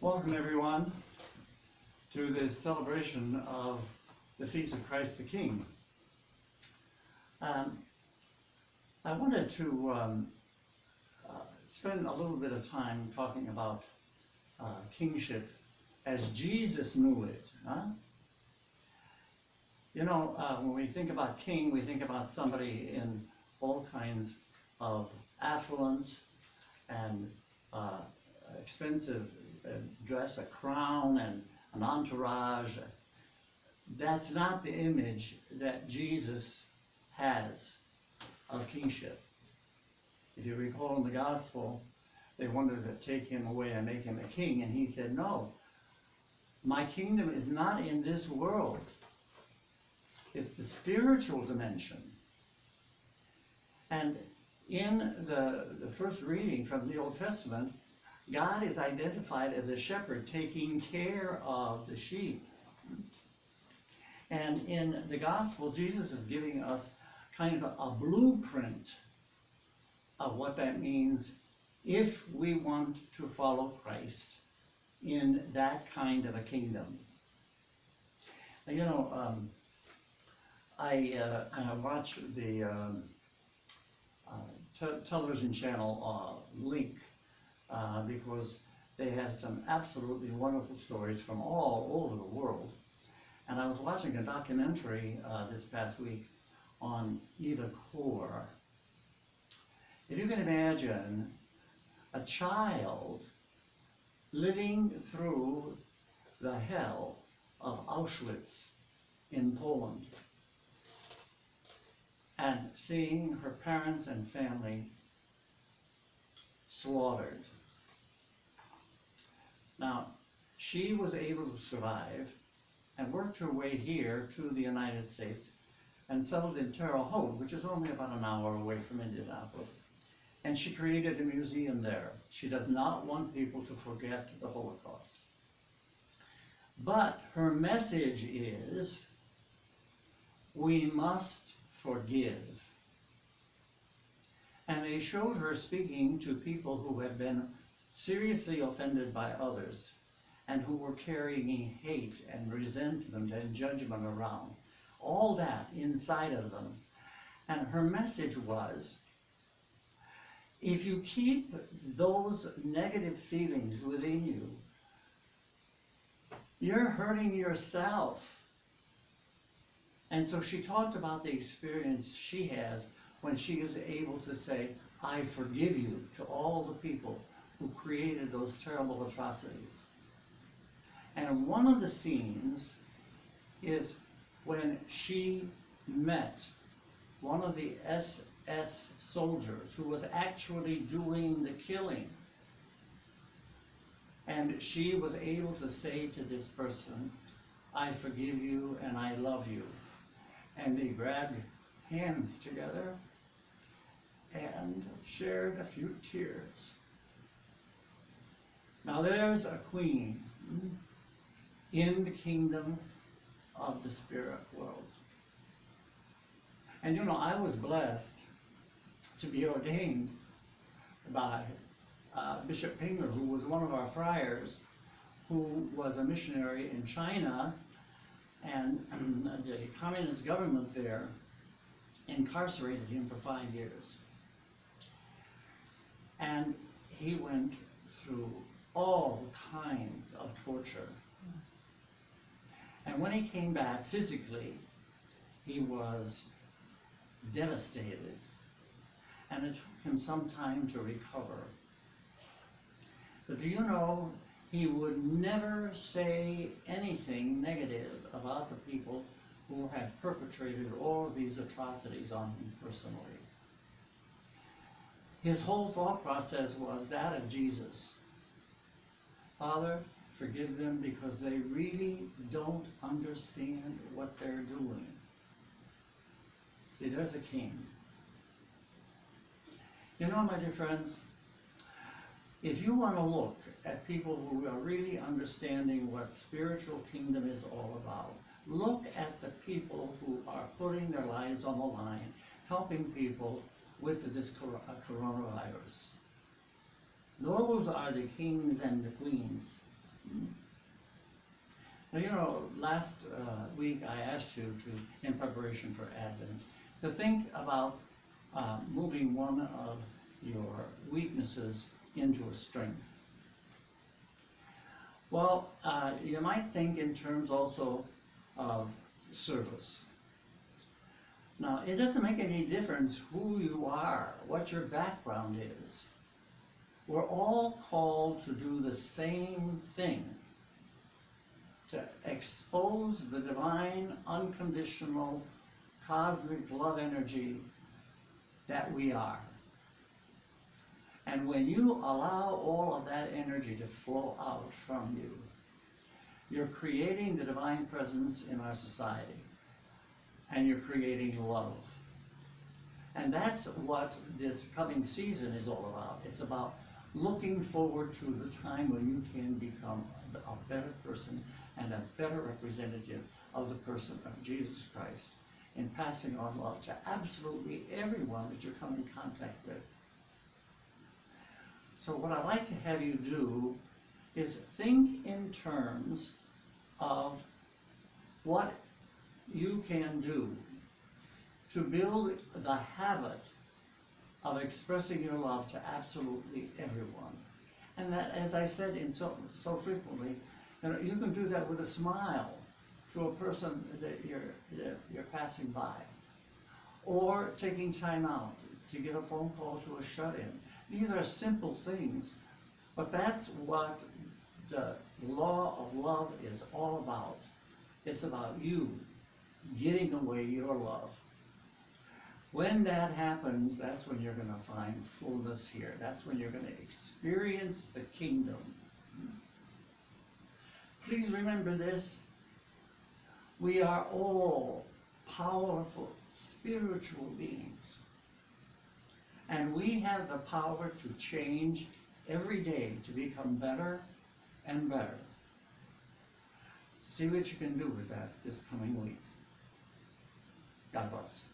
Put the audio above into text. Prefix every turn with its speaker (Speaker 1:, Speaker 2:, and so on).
Speaker 1: Welcome everyone to this celebration of the Feast of Christ the King. I wanted to spend a little bit of time talking about kingship as Jesus knew it. When we think about king, we think about somebody in all kinds of affluence and expensive dress, a crown and an entourage. That's not the image that Jesus has of kingship. If you recall in the gospel, they wanted to take him away and make him a king, and he said, no, my kingdom is not in this world. It's the spiritual dimension. And in the first reading from the Old Testament, God is identified as a shepherd taking care of the sheep. And in the gospel, Jesus is giving us kind of a blueprint of what that means if we want to follow Christ in that kind of a kingdom. I watch the television channel Link because they have some absolutely wonderful stories from all over the world. And I was watching a documentary this past week on Eva Kor. If you can imagine a child living through the hell of Auschwitz in Poland and seeing her parents and family slaughtered. Now, she was able to survive and worked her way here to the United States and settled in Terre Haute, which is only about an hour away from Indianapolis. And she created a museum there. She does not want people to forget the Holocaust. But her message is, we must forgive. And they showed her speaking to people who had been seriously offended by others and who were carrying hate and resentment and judgment around. All that inside of them. And her message was, if you keep those negative feelings within you, you're hurting yourself. And so she talked about the experience she has when she is able to say, I forgive you, to all the people who created those terrible atrocities. And one of the scenes is when she met one of the SS soldiers who was actually doing the killing. And she was able to say to this person, I forgive you and I love you. And they grabbed hands together and shared a few tears. Now there's a queen in the kingdom of the spirit world. And I was blessed to be ordained by Bishop Pinger, who was one of our friars, who was a missionary in China, and the communist government there incarcerated him for 5 years. And he went through all kinds of torture. And when he came back physically, he was devastated. And it took him some time to recover. But do you know, he would never say anything negative about the people who had perpetrated all of these atrocities on him personally. His whole thought process was that of Jesus. Father, forgive them because they really don't understand what they're doing. See, there's a king. My dear friends, if you want to look at people who are really understanding what spiritual kingdom is all about, look at the people who are putting their lives on the line, helping people with this coronavirus. Those are the kings and the queens Now, you know, last week I asked you to, in preparation for Advent, to think about moving one of your weaknesses into a strength. Well, you might think in terms also of service. Now, it doesn't make any difference who you are, what your background is. We're all called to do the same thing, to expose the divine, unconditional, cosmic love energy that we are. And when you allow all of that energy to flow out from you, you're creating the divine presence in our society. And you're creating love. And that's what this coming season is all about. It's about looking forward to the time when you can become a better person and a better representative of the person of Jesus Christ in passing on love to absolutely everyone that you come in contact with. So what I'd like to have you do is think in terms of what you can do to build the habit of expressing your love to absolutely everyone. And that, as I said so frequently, you can do that with a smile to a person that you're passing by, or taking time out to get a phone call to a shut-in. These are simple things, but that's what the law of love is all about. It's about you giving away your love. When that happens, that's when you're going to find fullness here. That's when you're going to experience the kingdom. Please remember this. We are all powerful spiritual beings. And we have the power to change every day to become better and better. See what you can do with that this coming week. God bless.